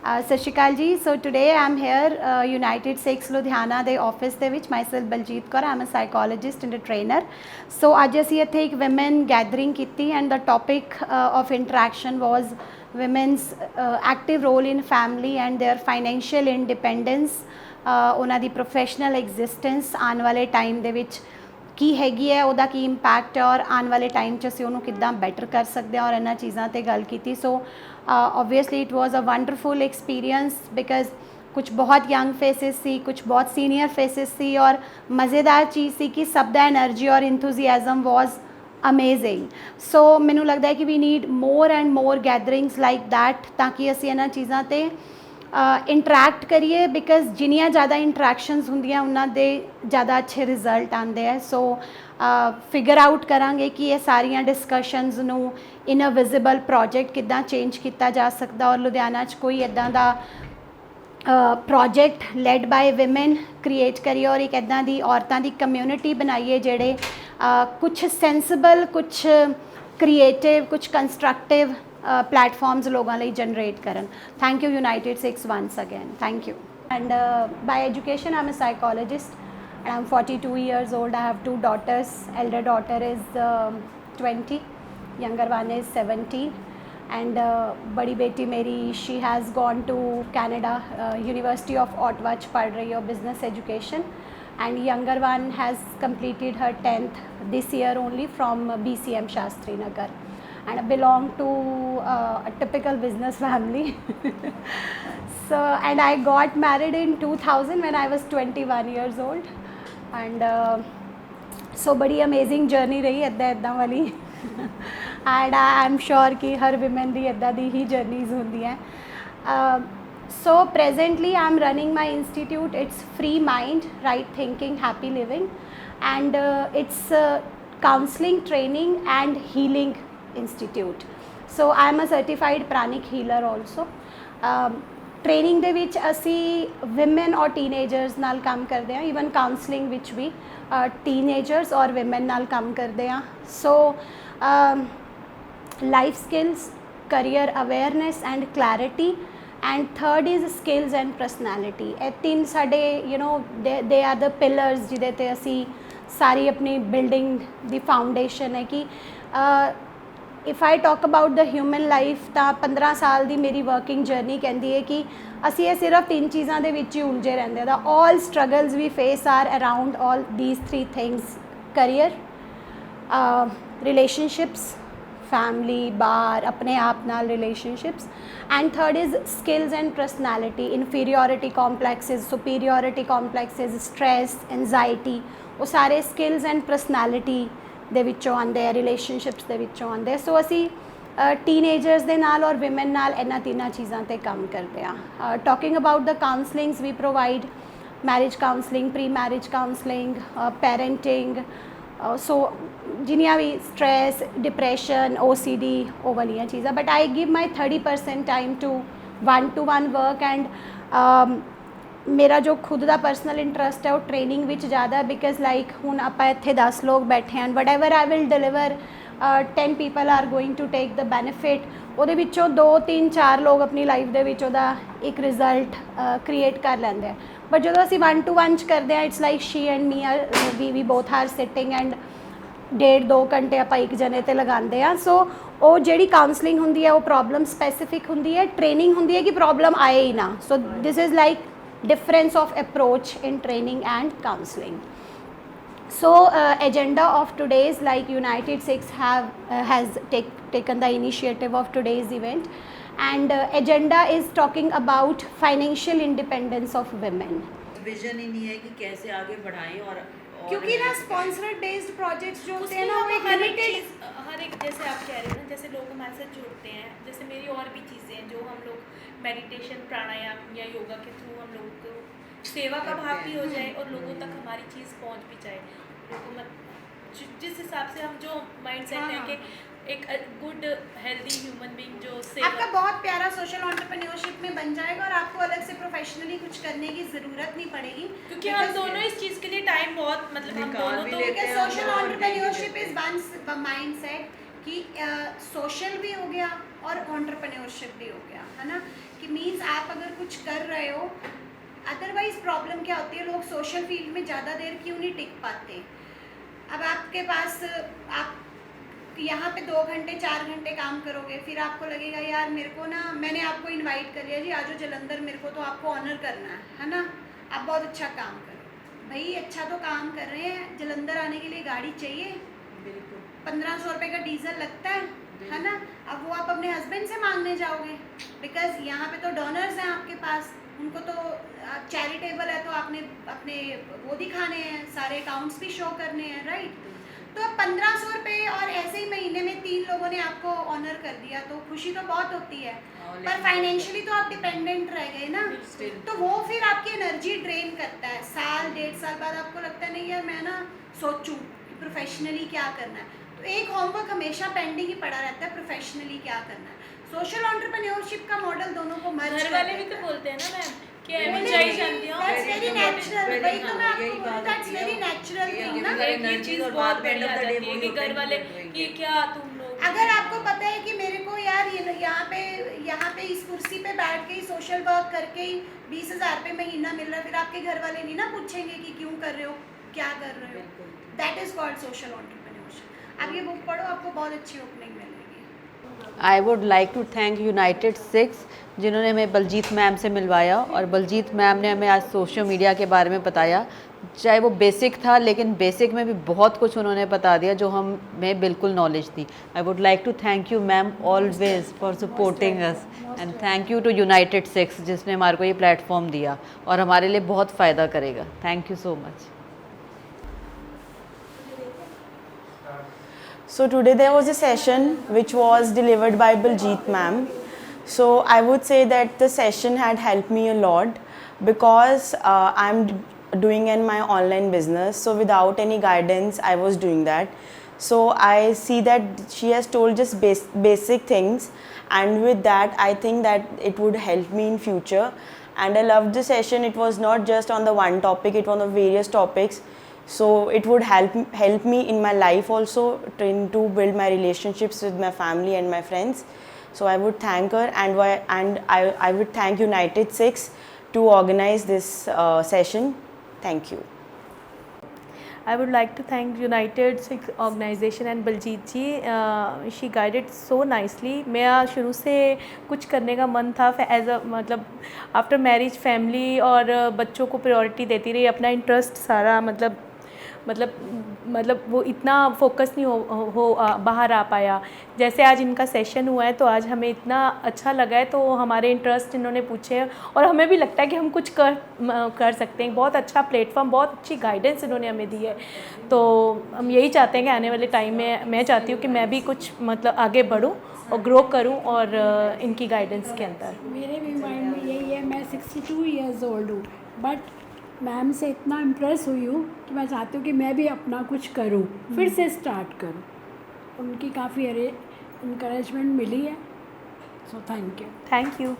ਸਤਿ ਸ਼੍ਰੀ ਅਕਾਲ ਜੀ। So today I am here United Sikhs Ludhiana ਦੇ ਆਫਿਸ ਦੇ ਵਿੱਚ। Myself Baljeet Kaur, I am a psychologist and a trainer. So ਅੱਜ ਅਸੀਂ ਇੱਥੇ ਇੱਕ ਵਿਮਨ ਗੈਦਰਿੰਗ ਕੀਤੀ ਐਂਡ ਦਾ topic of interaction was women's active role in family and their financial independence, ਉਹਨਾਂ ਦੀ ਪ੍ਰੋਫੈਸ਼ਨਲ ਐਗਜ਼ਿਸਟੈਂਸ ਆਉਣ ਵਾਲੇ ਟਾਈਮ ਦੇ ਵਿੱਚ ਕੀ ਹੈਗੀ ਹੈ, ਉਹਦਾ ਕੀ ਇੰਪੈਕਟ ਹੈ ਔਰ ਆਉਣ ਵਾਲੇ ਟਾਈਮ 'ਚ ਅਸੀਂ ਉਹਨੂੰ ਕਿੱਦਾਂ ਬੈਟਰ ਕਰ ਸਕਦੇ ਹਾਂ ਔਰ ਇਹਨਾਂ ਚੀਜ਼ਾਂ 'ਤੇ ਗੱਲ ਕੀਤੀ। ਸੋ obviously it was a wonderful experience because ਕੁਛ ਬਹੁਤ ਯੰਗ ਫੇਸਿਸ ਸੀ, ਕੁਛ ਬਹੁਤ ਸੀਨੀਅਰ ਫੇਸਿਸ ਸੀ ਔਰ ਮਜ਼ੇਦਾਰ ਚੀਜ਼ ਸੀ ਕਿ ਸਭ ਦਾ ਐਨਰਜੀ ਔਰ ਇੰਥੂਜ਼ੀਆਜ਼ਮ ਵਾਜ਼ ਅਮੇਜ਼ਿੰਗ। ਸੋ ਮੈਨੂੰ ਲੱਗਦਾ ਹੈ ਕਿ we need more and more gatherings like that ਤਾਂ ਕਿ ਅਸੀਂ ਇਹਨਾਂ ਚੀਜ਼ਾਂ 'ਤੇ ਇੰਟਰੈਕਟ ਕਰੀਏ, ਬਿਕਾਜ਼ ਜਿੰਨੀਆਂ ਜ਼ਿਆਦਾ ਇੰਟਰੈਕਸ਼ਨਸ ਹੁੰਦੀਆਂ ਉਹਨਾਂ ਦੇ ਜ਼ਿਆਦਾ ਅੱਛੇ ਰਿਜ਼ਲਟ ਆਉਂਦੇ ਹੈ। ਸੋ ਫਿਗਰ ਆਊਟ ਕਰਾਂਗੇ ਕਿ ਇਹ ਸਾਰੀਆਂ ਡਿਸਕਸ਼ਨਸ ਨੂੰ ਇਨ ਅ ਵਿਜ਼ੀਬਲ ਪ੍ਰੋਜੈਕਟ ਕਿੱਦਾਂ ਚੇਂਜ ਕੀਤਾ ਜਾ ਸਕਦਾ ਔਰ ਲੁਧਿਆਣਾ 'ਚ ਕੋਈ ਇੱਦਾਂ ਦਾ project led by women create ਕਰੀਏ ਔਰ ਇੱਕ ਇੱਦਾਂ ਦੀ ਔਰਤਾਂ ਦੀ ਕਮਿਊਨਿਟੀ ਬਣਾਈਏ ਜਿਹੜੇ ਕੁਛ ਸੈਂਸਿਬਲ, ਕੁਛ ਕ੍ਰੀਏਟਿਵ, ਕੁਛ ਕੰਸਟਰਕਟਿਵ platforms ਲੋਕਾਂ ਲਈ ਜਨਰੇਟ ਕਰਨ। Thank you United six ones again, thank you. And by education I'm a psychologist and I'm 42 years old. I have two daughters. Elder daughter is 20, younger one is 17. And बड़ी बेटी मेरी she has gone to Canada, University of Ottawa पढ़ रही है business education. And younger one has completed her 10th this year only from BCM Shastri Nagar. And I belong to a typical business family. So, and I got married in 2000 when I was 21 years old. And so बड़ी amazing journey रही इद्दां वाली. And I'm sure कि हर women दी इद्दां दी ही journeys होंदी हैं. So presently I'm running my institute. It's Free Mind, Right Thinking, Happy Living. And it's counseling, training and healing institute. So I am a certified pranic healer also. Training ਦੇ ਵਿੱਚ ਅਸੀਂ women ਔਰ teenagers ਨਾਲ ਕੰਮ ਕਰਦੇ ਹਾਂ, even counseling ਵਿੱਚ ਵੀ teenagers ਔਰ women ਨਾਲ ਕੰਮ ਕਰਦੇ ਹਾਂ. So life skills, career awareness and clarity, and third is skills and personality. ਇਹ ਤਿੰਨ ਸਾਡੇ they are the pillars ਜਿਹਦੇ ਤੇ ਅਸੀਂ ਸਾਰੀ ਆਪਣੀ ਬਿਲਡਿੰਗ ਦੀ ਫਾਊਂਡੇਸ਼ਨ ਹੈ ਕਿ if I talk about the human life ਤਾਂ 15 ਸਾਲ ਦੀ ਮੇਰੀ ਵਰਕਿੰਗ ਜਰਨੀ ਕਹਿੰਦੀ ਹੈ ਕਿ ਅਸੀਂ ਇਹ ਸਿਰਫ ਤਿੰਨ ਚੀਜ਼ਾਂ ਦੇ ਵਿੱਚ ਹੀ ਉਲਝੇ ਰਹਿੰਦੇ the all struggles we face are around all these three things: career, relationships, family, ਬਾਹਰ ਆਪਣੇ ਆਪ ਨਾਲ relationships, and third is skills and personality, inferiority complexes, superiority complexes, stress, anxiety, ਉਹ ਸਾਰੇ ਸਕਿੱਲਸ ਐਂਡ ਪਰਸਨੈਲਿਟੀ ਦੇ ਵਿੱਚੋਂ ਆਉਂਦੇ ਆ, ਰਿਲੇਸ਼ਨਸ਼ਿਪਸ ਦੇ ਵਿੱਚੋਂ ਆਉਂਦੇ। ਸੋ ਅਸੀਂ ਟੀਨੇਜਰਸ ਦੇ ਨਾਲ ਔਰ ਵਿਮਨ ਨਾਲ ਇਹਨਾਂ ਤਿੰਨਾਂ ਚੀਜ਼ਾਂ 'ਤੇ ਕੰਮ ਕਰਦੇ ਹਾਂ। Talking about the counsellings, we provide marriage counselling, pre marriage counselling, parenting, so ਜਿੰਨੀਆਂ ਵੀ ਸਟ੍ਰੈਸ, ਡਿਪਰੈਸ਼ਨ, OCD, ਉਹ ਵਾਲੀਆਂ ਚੀਜ਼ਾਂ। But I give my 30% time to one-to-one work. And ਮੇਰਾ ਜੋ ਖੁਦ ਦਾ ਪਰਸਨਲ ਇੰਟਰਸਟ ਹੈ ਉਹ ਟ੍ਰੇਨਿੰਗ ਵਿੱਚ ਜ਼ਿਆਦਾ, ਬਿਕਾਜ਼ ਲਾਈਕ ਹੁਣ ਆਪਾਂ ਇੱਥੇ 10 ਲੋਕ ਬੈਠੇ ਹਨ, whatever I will deliver 10 people are going to take the benefit. ਉਹਦੇ ਵਿੱਚੋਂ 2, 3, 4 ਲੋਕ ਆਪਣੀ ਲਾਈਫ ਦੇ ਵਿੱਚ ਉਹਦਾ ਇੱਕ ਰਿਜ਼ਲਟ ਕ੍ਰੀਏਟ ਕਰ ਲੈਂਦੇ ਆ। ਬਟ ਜਦੋਂ ਅਸੀਂ 1-to-1 'ਚ ਕਰਦੇ ਹਾਂ, it's like she and me are we both are sitting and 1.5-2 ਘੰਟੇ ਆਪਾਂ ਇੱਕ ਜਣੇ 'ਤੇ ਲਗਾਉਂਦੇ ਹਾਂ। ਸੋ ਉਹ ਜਿਹੜੀ ਕਾਉਂਸਲਿੰਗ ਹੁੰਦੀ ਹੈ ਉਹ ਪ੍ਰੋਬਲਮ ਸਪੈਸੀਫਿਕ ਹੁੰਦੀ ਹੈ, ਟ੍ਰੇਨਿੰਗ ਹੁੰਦੀ ਹੈ ਕਿ ਪ੍ਰੋਬਲਮ ਆਏ ਹੀ ਨਾ। So this is like difference of approach in training and counseling. So agenda of today's, like United Six has taken the initiative of today's event, and agenda is talking about financial independence of women. Vision ही नहीं है कि कैसे आगे बढ़ाएं और क्योंकि ना स्पॉन्सर्ड बेस्ड प्रोजेक्ट्स जो होते हैं ना वो एक लिमिटेड, हर एक जैसे आप कह रहे हो ना, जैसे लोग हमारे साथ जुड़ते हैं, जैसे मेरी और भी चीज़ें हैं जो हम लोग मेडिटेशन, प्राणायाम या योगा के थ्रू हम लोगों को सेवा का भाव भी हो जाए और लोगों तक हमारी चीज़ पहुंच भी जाए। लोगों जिस हिसाब से हम जो माइंड सेट है कि एक गुड हेल्दी ह्यूमन बीइंग जो आपका बहुत प्यारा सोशल एंटरप्रेन्योरशिप में बन जाएगा और आपको अलग से प्रोफेशनली कुछ करने की ज़रूरत नहीं पड़ेगी, क्योंकि हम दोनों इस चीज़ के लिए टाइम बहुत मतलब हम दोनों तो social entrepreneurship is one mind set कि सोशल भी हो गया और एंटरप्रेन्योरशिप भी हो गया, है ना। कि मीन्स आप अगर कुछ कर रहे हो। अदरवाइज प्रॉब्लम क्या होती है, लोग सोशल फील्ड में ज़्यादा देर क्यों नहीं टिक पाते। अब आपके पास आप यहाँ पे 2 घंटे 4 घंटे काम करोगे, फिर आपको लगेगा यार मेरे को ना, मैंने आपको इनवाइट कर लिया जी आजो जलंधर, मेरे को तो आपको ऑनर करना है ना, आप बहुत अच्छा काम करो। भाई अच्छा तो काम कर रहे हैं, जलंधर आने के लिए गाड़ी चाहिए, बिल्कुल 1500 रुपये का डीजल लगता है ना। अब वो आप अपने हस्बैंड से मांगने जाओगे, बिकॉज यहाँ पे तो डोनर्स हैं आपके पास, उनको तो चैरिटेबल है तो आपने अपने वो दिखाने हैं, सारे अकाउंट्स भी शो करने हैं, राइट। तो अब 1500 रुपये और ऐसे ही महीने में 3 लोगों ने आपको ऑनर कर दिया तो खुशी तो बहुत होती है, पर फाइनेंशियली तो आप डिपेंडेंट रह गए ना। तो वो फिर आपकी एनर्जी ड्रेन करता है। साल 1.5 साल बाद आपको लगता है नहीं यार मैं ना सोचूं कि प्रोफेशनली क्या करना है, तो एक होमवर्क हमेशा पेंडिंग ही पड़ा रहता है, प्रोफेशनली क्या करना है। सोशल एंटरप्रेन्योरशिप का मॉडल दोनों को मर्ज घर वाले भी तो बोलते हैं ना मैम कि मैं चाहिए जानती हूँ, दैट्स वेरी नेचुरल, वही तो मैं आपको यही बोल रही हूँ, बात दैट्स होती है। वेरी नेचुरल थिंग ना। ये चीज़ बहुत बढ़िया आ जाती है कि घर वाले कि क्या तुम लोग, अगर आपको पता है कि मेरे को यार यहाँ पे इस कुर्सी पे बैठ के ही सोशल वर्क करके ही 20,000 रुपये महीना मिल रहा है, फिर आपके घर वाले नहीं ना पूछेंगे कि क्यों कर रहे हो, क्या कर रहे हो। That is called social entrepreneurship. आप ये बुक पढ़ो, आपको बहुत अच्छी ओपनिंग मिलेगी। I would like to thank United six जिन्होंने हमें बलजीत मैम से मिलवाया, और बलजीत मैम ने हमें आज सोशल मीडिया के बारे में बताया। चाहे वो बेसिक था, लेकिन बेसिक में भी बहुत कुछ उन्होंने बता दिया जो हमें बिल्कुल नॉलेज थी। I would like to thank you ma'am always for supporting us, and thank you to United six जिसने हमारे को ये प्लेटफॉर्म दिया और हमारे लिए बहुत फ़ायदा करेगा। Thank you so much. So today there was a session which was delivered by Baljeet ma'am. So I would say that the session had helped me a lot because I'm doing in my online business. So without any guidance, I was doing that. So I see that she has told just basic things, and with that I think that it would help me in future. And I loved the session. It was not just on the one topic; it was on various topics. So it would help me in my life also, trying to build my relationships with my family and my friends. So I would thank her, and I would thank United Six to organize this session. Thank you. I would like to thank United Six Organization and Baljeet ji. She guided so nicely. मेरा शुरू से कुछ करने का मन था as a मतलब after marriage family और बच्चों को प्रायोरिटी देती रही, अपना इंटरेस्ट सारा मतलब वो इतना फोकस नहीं हो बाहर आ पाया। जैसे आज इनका सेशन हुआ है तो आज हमें इतना अच्छा लगा है, तो हमारे इंटरेस्ट इन्होंने पूछे और हमें भी लगता है कि हम कुछ कर सकते हैं। बहुत अच्छा प्लेटफॉर्म, बहुत अच्छी गाइडेंस इन्होंने हमें दी है। तो हम यही चाहते हैं कि आने वाले टाइम में मैं चाहती हूँ कि मैं भी कुछ मतलब आगे बढ़ूँ और ग्रो करूँ और इनकी गाइडेंस के अंदर। मेरे भी माइंड में यही है। मैं 62 इयर्स ओल्ड हूँ, बट मैम से इतना इम्प्रेस हुई हूँ कि मैं चाहती हूँ कि मैं भी अपना कुछ करूँ, फिर से स्टार्ट करूँ। उनकी काफ़ी इनकरेजमेंट मिली है, so thank you. Thank you.